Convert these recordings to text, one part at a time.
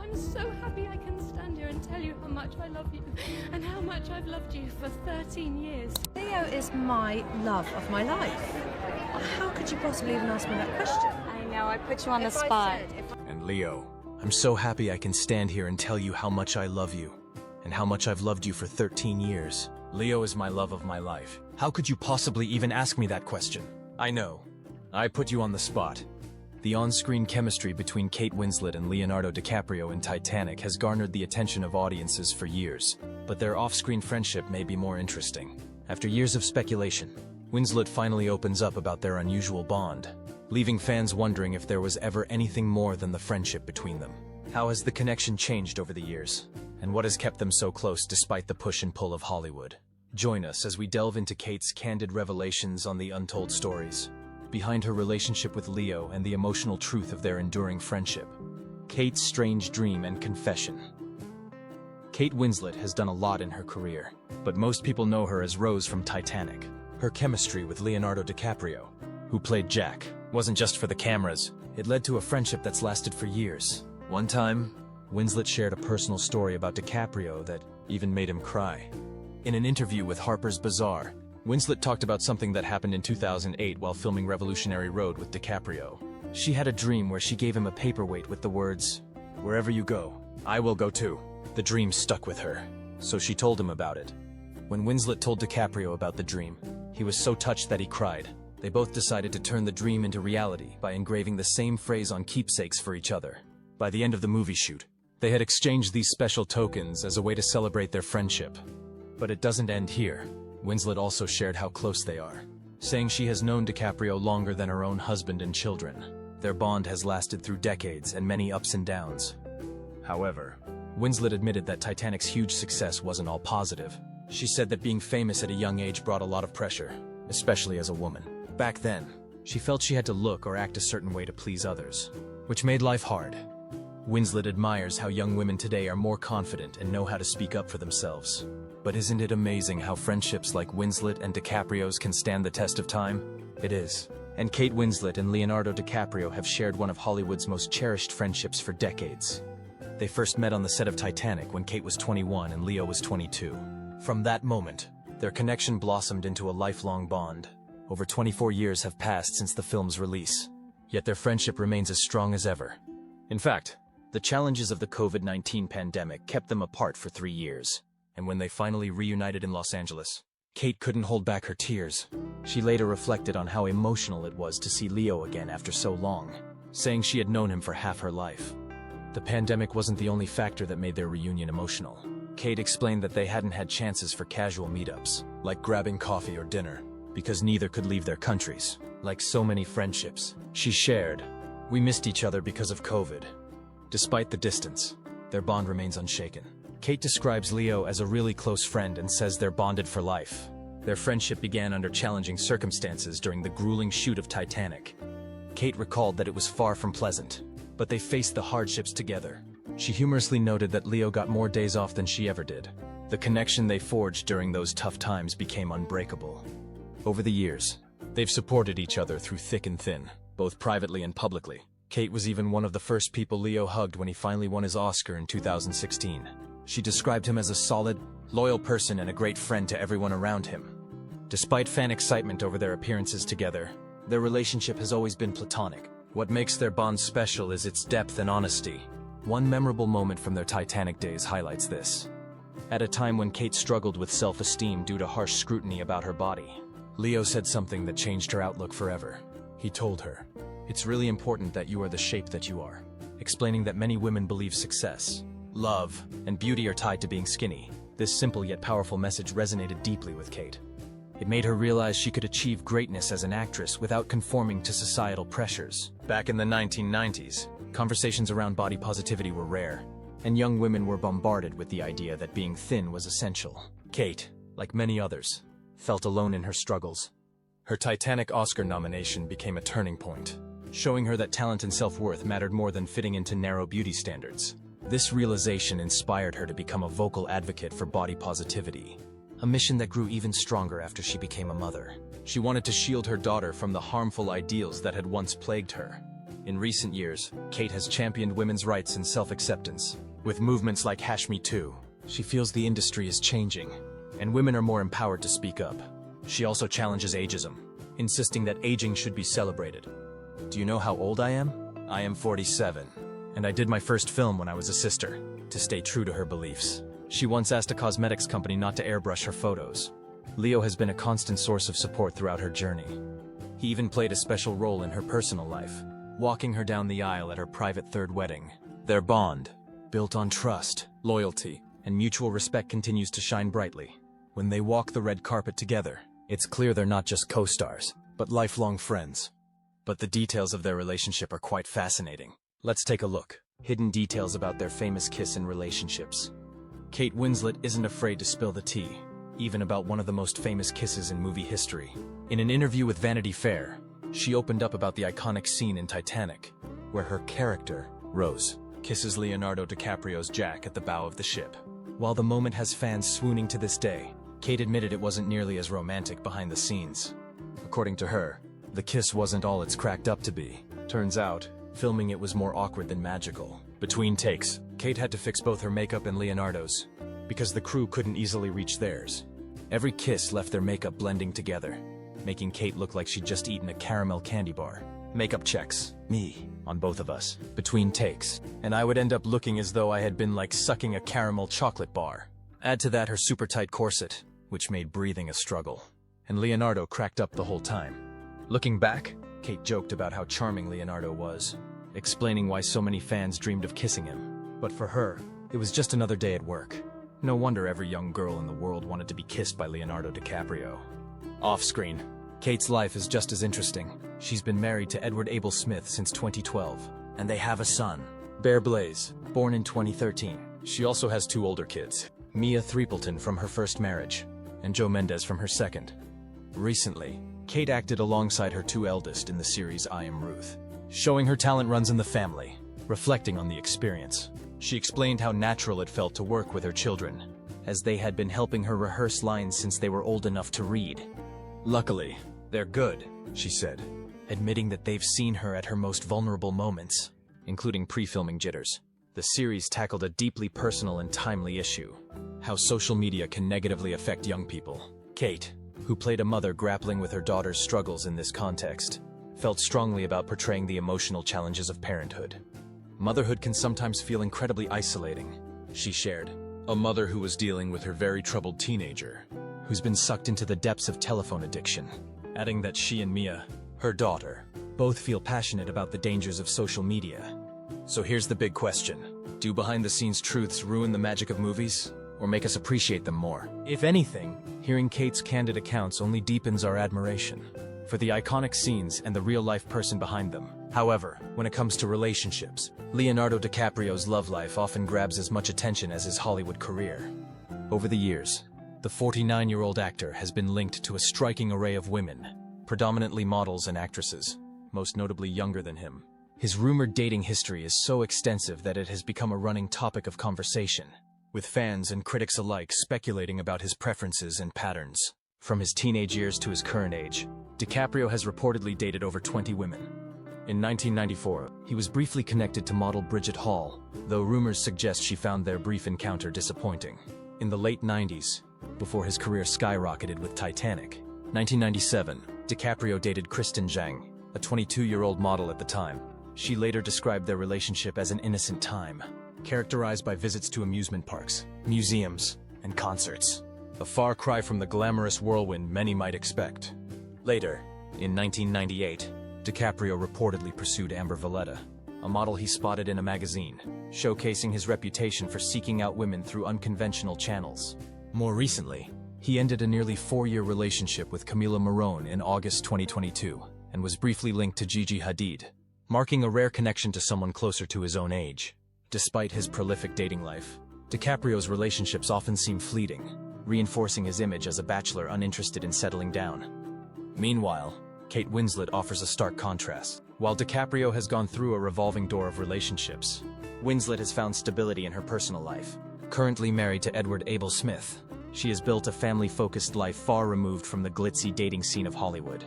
I'm so happy I can stand here and tell you how much I love you and how much I've loved you for 13 years. Leo is my love of my life. How could you possibly even ask me that question? I know, I put you on the spot. And Leo, I'm so happy I can stand here and tell you how much I love you and how much I've loved you for 13 years. Leo is my love of my life. How could you possibly even ask me that question? I know. I put you on the spot. The on-screen chemistry between Kate Winslet and Leonardo DiCaprio in Titanic has garnered the attention of audiences for years, but their off-screen friendship may be more interesting. After years of speculation, Winslet finally opens up about their unusual bond, leaving fans wondering if there was ever anything more than the friendship between them. How has the connection changed over the years? And what has kept them so close despite the push and pull of Hollywood? Join us as we delve into Kate's candid revelations on the untold stories behind her relationship with Leo and the emotional truth of their enduring friendship. Kate's strange dream and confession. Kate Winslet has done a lot in her career, but most people know her as Rose from Titanic. Her chemistry with Leonardo DiCaprio, who played Jack, wasn't just for the cameras. It led to a friendship that's lasted for years. One time, Winslet shared a personal story about DiCaprio that even made him cry. In an interview with Harper's Bazaar, Winslet talked about something that happened in 2008 while filming Revolutionary Road with DiCaprio. She had a dream where she gave him a paperweight with the words, "Wherever you go, I will go too." The dream stuck with her, so she told him about it. When Winslet told DiCaprio about the dream, he was so touched that he cried. They both decided to turn the dream into reality by engraving the same phrase on keepsakes for each other. By the end of the movie shoot, they had exchanged these special tokens as a way to celebrate their friendship. But it doesn't end here. Winslet also shared how close they are, saying she has known DiCaprio longer than her own husband and children. Their bond has lasted through decades and many ups and downs. However, Winslet admitted that Titanic's huge success wasn't all positive. She said that being famous at a young age brought a lot of pressure, especially as a woman. Back then, she felt she had to look or act a certain way to please others, which made life hard. Winslet admires how young women today are more confident and know how to speak up for themselves. But isn't it amazing how friendships like Winslet and DiCaprio's can stand the test of time? It is. And Kate Winslet and Leonardo DiCaprio have shared one of Hollywood's most cherished friendships for decades. They first met on the set of Titanic when Kate was 21 and Leo was 22. From that moment, their connection blossomed into a lifelong bond. Over 24 years have passed since the film's release, yet their friendship remains as strong as ever. In fact, the challenges of the COVID-19 pandemic kept them apart for 3 years. And when they finally reunited in Los Angeles, Kate couldn't hold back her tears. She later reflected on how emotional it was to see Leo again after so long, saying she had known him for half her life. The pandemic wasn't the only factor that made their reunion emotional. Kate explained that they hadn't had chances for casual meetups, like grabbing coffee or dinner, because neither could leave their countries. Like so many friendships, she shared, "We missed each other because of COVID." Despite the distance, their bond remains unshaken. Kate describes Leo as a really close friend and says they're bonded for life. Their friendship began under challenging circumstances during the grueling shoot of Titanic. Kate recalled that it was far from pleasant, but they faced the hardships together. She humorously noted that Leo got more days off than she ever did. The connection they forged during those tough times became unbreakable. Over the years, they've supported each other through thick and thin, both privately and publicly. Kate was even one of the first people Leo hugged when he finally won his Oscar in 2016. She described him as a solid, loyal person and a great friend to everyone around him. Despite fan excitement over their appearances together, their relationship has always been platonic. What makes their bond special is its depth and honesty. One memorable moment from their Titanic days highlights this. At a time when Kate struggled with self-esteem due to harsh scrutiny about her body, Leo said something that changed her outlook forever. He told her, "It's really important that you are the shape that you are," explaining that many women believe success, love, and beauty are tied to being skinny. This simple yet powerful message resonated deeply with Kate. It made her realize she could achieve greatness as an actress without conforming to societal pressures. Back in the 1990s, conversations around body positivity were rare, and young women were bombarded with the idea that being thin was essential. Kate, like many others, felt alone in her struggles. Her Titanic Oscar nomination became a turning point, showing her that talent and self-worth mattered more than fitting into narrow beauty standards. This realization inspired her to become a vocal advocate for body positivity, a mission that grew even stronger after she became a mother. She wanted to shield her daughter from the harmful ideals that had once plagued her. In recent years, Kate has championed women's rights and self-acceptance. With movements like #MeToo, she feels the industry is changing, and women are more empowered to speak up. She also challenges ageism, insisting that aging should be celebrated. Do you know how old I am? I am 47, and I did my first film when I was a sister, to stay true to her beliefs. She once asked a cosmetics company not to airbrush her photos. Leo has been a constant source of support throughout her journey. He even played a special role in her personal life, walking her down the aisle at her private third wedding. Their bond, built on trust, loyalty, and mutual respect, continues to shine brightly. When they walk the red carpet together, it's clear they're not just co-stars, but lifelong friends. But the details of their relationship are quite fascinating. Let's take a look. Hidden details about their famous kiss and relationships. Kate Winslet isn't afraid to spill the tea, even about one of the most famous kisses in movie history. In an interview with Vanity Fair, she opened up about the iconic scene in Titanic, where her character, Rose, kisses Leonardo DiCaprio's Jack at the bow of the ship. While the moment has fans swooning to this day, Kate admitted it wasn't nearly as romantic behind the scenes. According to her, the kiss wasn't all it's cracked up to be. Turns out, filming it was more awkward than magical. Between takes, Kate had to fix both her makeup and Leonardo's, because the crew couldn't easily reach theirs. Every kiss left their makeup blending together, making Kate look like she'd just eaten a caramel candy bar. Makeup checks, me, on both of us, between takes, and I would end up looking as though I had been like sucking a caramel chocolate bar. Add to that her super tight corset, which made breathing a struggle. And Leonardo cracked up the whole time. Looking back, Kate joked about how charming Leonardo was, explaining why so many fans dreamed of kissing him. But for her, it was just another day at work. No wonder every young girl in the world wanted to be kissed by Leonardo DiCaprio. Off-screen, Kate's life is just as interesting. She's been married to Edward Abel Smith since 2012, and they have a son, Bear Blaze, born in 2013. She also has two older kids, Mia Threepleton from her first marriage, and Joe Mendez from her second. Recently, Kate acted alongside her two eldest in the series I Am Ruth, showing her talent runs in the family. Reflecting on the experience, she explained how natural it felt to work with her children, as they had been helping her rehearse lines since they were old enough to read. Luckily, they're good, she said, admitting that they've seen her at her most vulnerable moments, including pre-filming jitters. The series tackled a deeply personal and timely issue: how social media can negatively affect young people. Kate, who played a mother grappling with her daughter's struggles in this context, felt strongly about portraying the emotional challenges of parenthood. Motherhood can sometimes feel incredibly isolating, she shared. A mother who was dealing with her very troubled teenager, who's been sucked into the depths of telephone addiction, adding that she and Mia, her daughter, both feel passionate about the dangers of social media. So here's the big question: do behind-the-scenes truths ruin the magic of movies, or make us appreciate them more? If anything, hearing Kate's candid accounts only deepens our admiration for the iconic scenes and the real-life person behind them. However, when it comes to relationships, Leonardo DiCaprio's love life often grabs as much attention as his Hollywood career. Over the years, the 49-year-old actor has been linked to a striking array of women, predominantly models and actresses, most notably younger than him. His rumored dating history is so extensive that it has become a running topic of conversation, with fans and critics alike speculating about his preferences and patterns. From his teenage years to his current age, DiCaprio has reportedly dated over 20 women. In 1994, he was briefly connected to model Bridget Hall, though rumors suggest she found their brief encounter disappointing. In the late 90s, before his career skyrocketed with Titanic, 1997, DiCaprio dated Kristen Zhang, a 22-year-old model at the time. She later described their relationship as an innocent time, characterized by visits to amusement parks, museums, and concerts. A far cry from the glamorous whirlwind many might expect. Later, in 1998, DiCaprio reportedly pursued Amber Valletta, a model he spotted in a magazine, showcasing his reputation for seeking out women through unconventional channels. More recently, he ended a nearly 4-year relationship with Camila Morrone in August 2022 and was briefly linked to Gigi Hadid, marking a rare connection to someone closer to his own age. Despite his prolific dating life, DiCaprio's relationships often seem fleeting, reinforcing his image as a bachelor uninterested in settling down. Meanwhile, Kate Winslet offers a stark contrast. While DiCaprio has gone through a revolving door of relationships, Winslet has found stability in her personal life. Currently married to Edward Abel Smith, she has built a family-focused life far removed from the glitzy dating scene of Hollywood.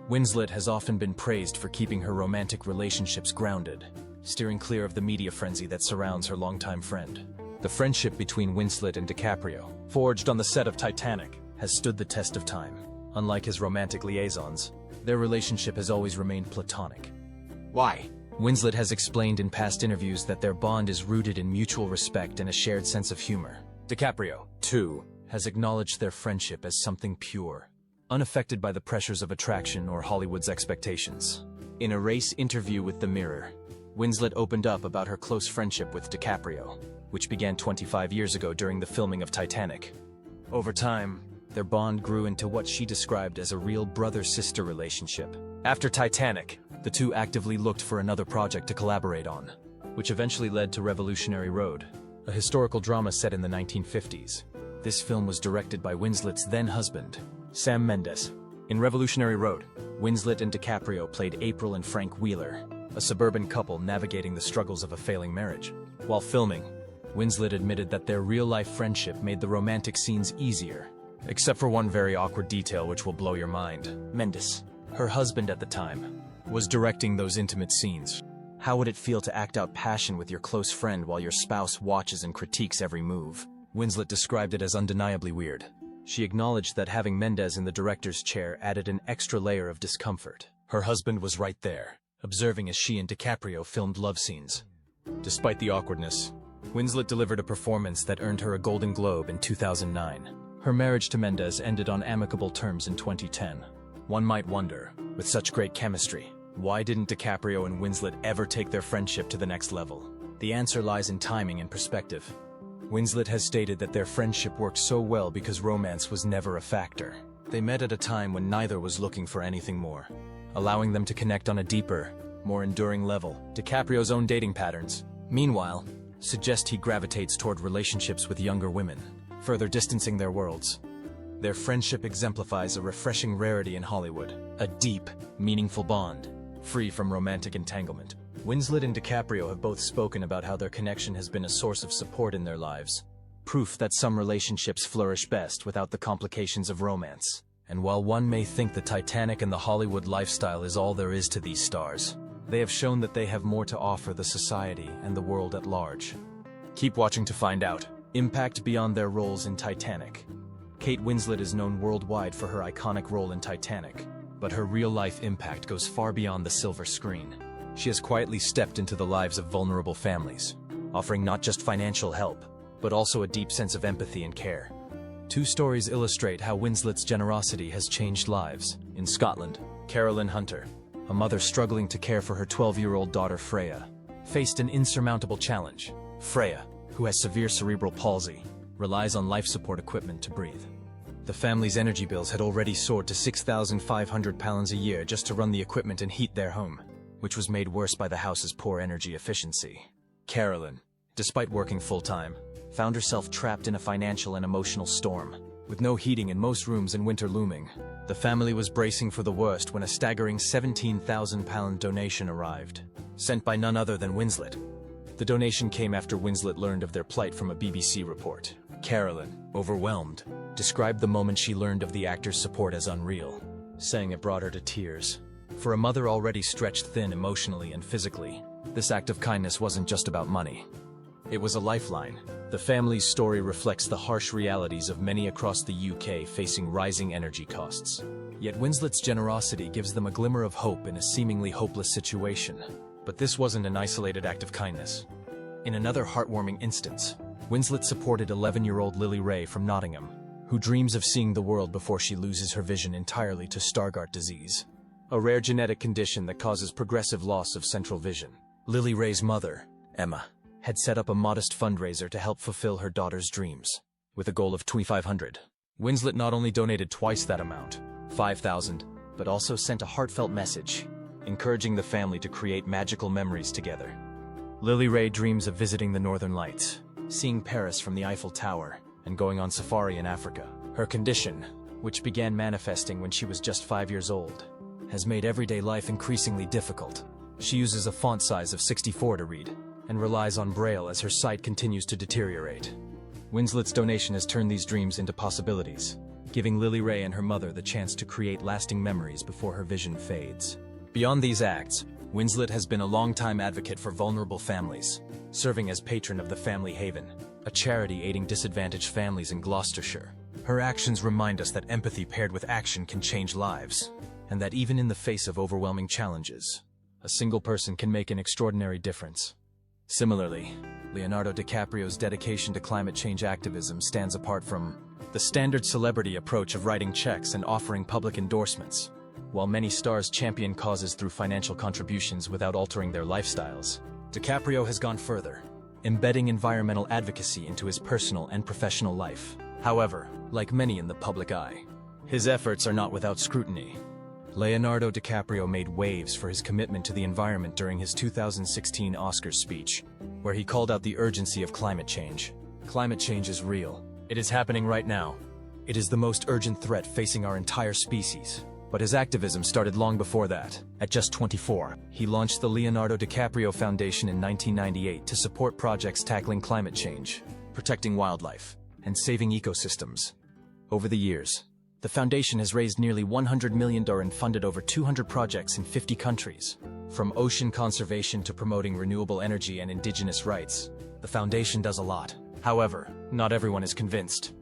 Winslet has often been praised for keeping her romantic relationships grounded, steering clear of the media frenzy that surrounds her longtime friend. The friendship between Winslet and DiCaprio, forged on the set of Titanic, has stood the test of time. Unlike his romantic liaisons, their relationship has always remained platonic. Why? Winslet has explained in past interviews that their bond is rooted in mutual respect and a shared sense of humor. DiCaprio, too, has acknowledged their friendship as something pure, unaffected by the pressures of attraction or Hollywood's expectations. In a race interview with The Mirror, Winslet opened up about her close friendship with DiCaprio, which began 25 years ago during the filming of Titanic. Over time, their bond grew into what she described as a real brother-sister relationship. After Titanic, the two actively looked for another project to collaborate on, which eventually led to Revolutionary Road, a historical drama set in the 1950s. This film was directed by Winslet's then-husband, Sam Mendes. In Revolutionary Road, Winslet and DiCaprio played April and Frank Wheeler, a suburban couple navigating the struggles of a failing marriage. While filming, Winslet admitted that their real-life friendship made the romantic scenes easier, except for one very awkward detail which will blow your mind. Mendes, her husband at the time, was directing those intimate scenes. How would it feel to act out passion with your close friend while your spouse watches and critiques every move? Winslet described it as undeniably weird. She acknowledged that having Mendes in the director's chair added an extra layer of discomfort. Her husband was right there, observing as she and DiCaprio filmed love scenes. Despite the awkwardness, Winslet delivered a performance that earned her a Golden Globe in 2009. Her marriage to Mendes ended on amicable terms in 2010. One might wonder, with such great chemistry, why didn't DiCaprio and Winslet ever take their friendship to the next level? The answer lies in timing and perspective. Winslet has stated that their friendship worked so well because romance was never a factor. They met at a time when neither was looking for anything more, allowing them to connect on a deeper, more enduring level. DiCaprio's own dating patterns, meanwhile, suggest he gravitates toward relationships with younger women, further distancing their worlds. Their friendship exemplifies a refreshing rarity in Hollywood, a deep, meaningful bond, free from romantic entanglement. Winslet and DiCaprio have both spoken about how their connection has been a source of support in their lives, proof that some relationships flourish best without the complications of romance. And while one may think the Titanic and the Hollywood lifestyle is all there is to these stars, they have shown that they have more to offer the society and the world at large. Keep watching to find out. Impact beyond their roles in Titanic. Kate Winslet is known worldwide for her iconic role in Titanic, but her real-life impact goes far beyond the silver screen. She has quietly stepped into the lives of vulnerable families, offering not just financial help, but also a deep sense of empathy and care. Two stories illustrate how Winslet's generosity has changed lives. In Scotland, Carolyn Hunter, a mother struggling to care for her 12-year-old daughter Freya, faced an insurmountable challenge. Freya, who has severe cerebral palsy, relies on life support equipment to breathe. The family's energy bills had already soared to £6,500 a year just to run the equipment and heat their home, which was made worse by the house's poor energy efficiency. Carolyn, despite working full-time, found herself trapped in a financial and emotional storm. With no heating in most rooms and winter looming, the family was bracing for the worst when a staggering £17,000 donation arrived, sent by none other than Winslet. The donation came after Winslet learned of their plight from a BBC report. Carolyn, overwhelmed, described the moment she learned of the actor's support as unreal, saying it brought her to tears. For a mother already stretched thin emotionally and physically, this act of kindness wasn't just about money. It was a lifeline. The family's story reflects the harsh realities of many across the UK facing rising energy costs. Yet Winslet's generosity gives them a glimmer of hope in a seemingly hopeless situation. But this wasn't an isolated act of kindness. In another heartwarming instance, Winslet supported 11-year-old Lily Ray from Nottingham, who dreams of seeing the world before she loses her vision entirely to Stargardt disease, a rare genetic condition that causes progressive loss of central vision. Lily Ray's mother, Emma, had set up a modest fundraiser to help fulfill her daughter's dreams, with a goal of $2,500. Winslet not only donated twice that amount, $5,000, but also sent a heartfelt message, encouraging the family to create magical memories together. Lily Ray dreams of visiting the Northern Lights, seeing Paris from the Eiffel Tower, and going on safari in Africa. Her condition, which began manifesting when she was just 5 years old, has made everyday life increasingly difficult. She uses a font size of 64 to read, and relies on Braille as her sight continues to deteriorate. Winslet's donation has turned these dreams into possibilities. giving Lily Ray and her mother the chance to create lasting memories before her vision fades. Beyond these acts, Winslet has been a longtime advocate for vulnerable families, serving as patron of the Family Haven, a charity aiding disadvantaged families in Gloucestershire. Her actions remind us that empathy paired with action can change lives, and that even in the face of overwhelming challenges, a single person can make an extraordinary difference. Similarly, Leonardo DiCaprio's dedication to climate change activism stands apart from the standard celebrity approach of writing checks and offering public endorsements. While many stars champion causes through financial contributions without altering their lifestyles, DiCaprio has gone further, embedding environmental advocacy into his personal and professional life. However, like many in the public eye, his efforts are not without scrutiny. Leonardo DiCaprio made waves for his commitment to the environment during his 2016 Oscars speech, where he called out the urgency of climate change. Climate change is real. It is happening right now. It is the most urgent threat facing our entire species. But his activism started long before that. At just 24, he launched the Leonardo DiCaprio Foundation in 1998 to support projects tackling climate change, protecting wildlife, and saving ecosystems. Over the years, the foundation has raised nearly $100 million and funded over 200 projects in 50 countries. From ocean conservation to promoting renewable energy and indigenous rights, the foundation does a lot. However, not everyone is convinced.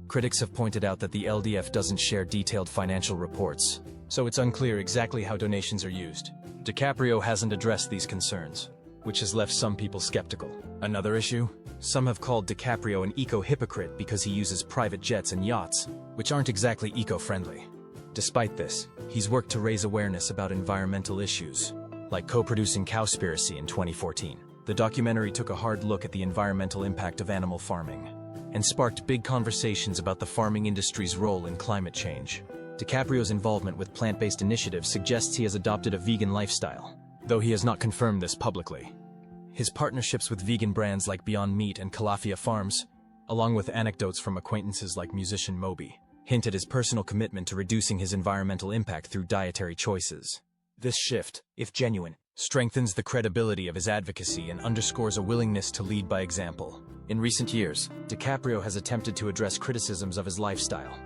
Critics have pointed out that the LDF doesn't share detailed financial reports, so it's unclear exactly how donations are used. DiCaprio hasn't addressed these concerns, which has left some people skeptical. Another issue? Some have called DiCaprio an eco-hypocrite because he uses private jets and yachts, which aren't exactly eco-friendly. Despite this, he's worked to raise awareness about environmental issues, like co-producing Cowspiracy in 2014. The documentary took a hard look at the environmental impact of animal farming, and sparked big conversations about the farming industry's role in climate change. DiCaprio's involvement with plant-based initiatives suggests he has adopted a vegan lifestyle, though he has not confirmed this publicly. His partnerships with vegan brands like Beyond Meat and Calafia Farms, along with anecdotes from acquaintances like musician Moby, hint at his personal commitment to reducing his environmental impact through dietary choices. This shift, if genuine, strengthens the credibility of his advocacy and underscores a willingness to lead by example. In recent years, DiCaprio has attempted to address criticisms of his lifestyle.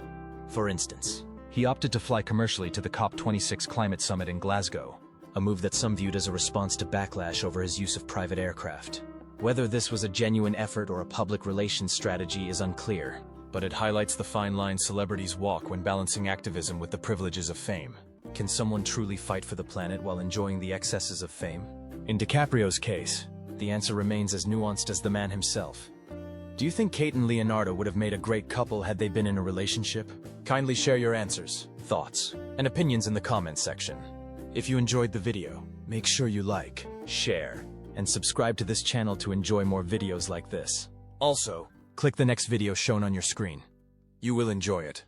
For instance, he opted to fly commercially to the COP26 climate summit in Glasgow, a move that some viewed as a response to backlash over his use of private aircraft. Whether this was a genuine effort or a public relations strategy is unclear, but it highlights the fine line celebrities walk when balancing activism with the privileges of fame. Can someone truly fight for the planet while enjoying the excesses of fame? In DiCaprio's case, the answer remains as nuanced as the man himself. Do you think Kate and Leonardo would have made a great couple had they been in a relationship? Kindly share your answers, thoughts, and opinions in the comments section. If you enjoyed the video, make sure you like, share, and subscribe to this channel to enjoy more videos like this. Also, click the next video shown on your screen. You will enjoy it.